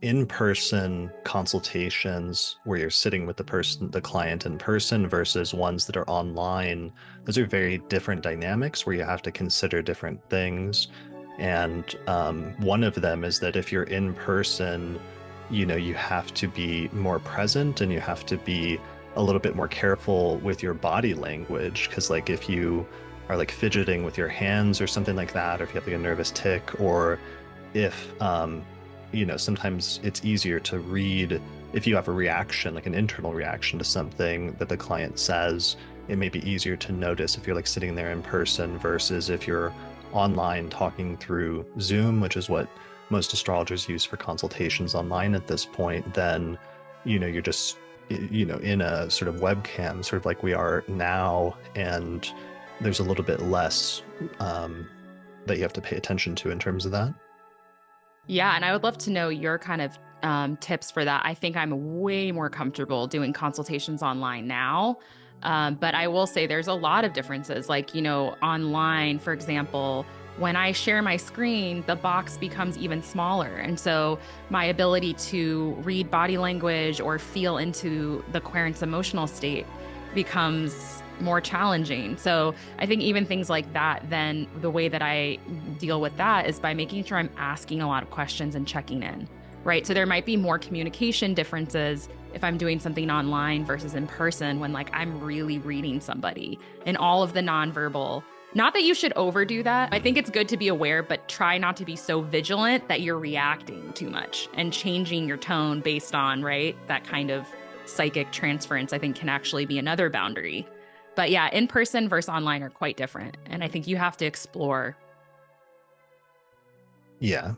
in-person consultations where you're sitting with the client in person versus ones that are online, those are very different dynamics where you have to consider different things. And one of them is that if you're in person, you have to be more present and you have to be a little bit more careful with your body language. Because like if you are like fidgeting with your hands or something like that, or if you have like a nervous tick, or if sometimes it's easier to read if you have a reaction, like an internal reaction to something that the client says. It may be easier to notice if you're like sitting there in person versus if you're online talking through Zoom, which is what most astrologers use for consultations online at this point. Then you're just in a sort of webcam, sort of like we are now, and there's a little bit less that you have to pay attention to in terms of that. Yeah, and I would love to know your kind of tips for that. I think I'm way more comfortable doing consultations online now. But I will say there's a lot of differences. Like, online, for example, when I share my screen, the box becomes even smaller. And so my ability to read body language or feel into the querent's emotional state becomes more challenging. So I think even things like that, then the way that I deal with that is by making sure I'm asking a lot of questions and checking in, right? So there might be more communication differences if I'm doing something online versus in person when like I'm really reading somebody and all of the nonverbal. Not that you should overdo that. I think it's good to be aware, but try not to be so vigilant that you're reacting too much and changing your tone based on, right? That kind of psychic transference, I think, can actually be another boundary. But yeah, in person versus online are quite different. And I think you have to explore. Yeah.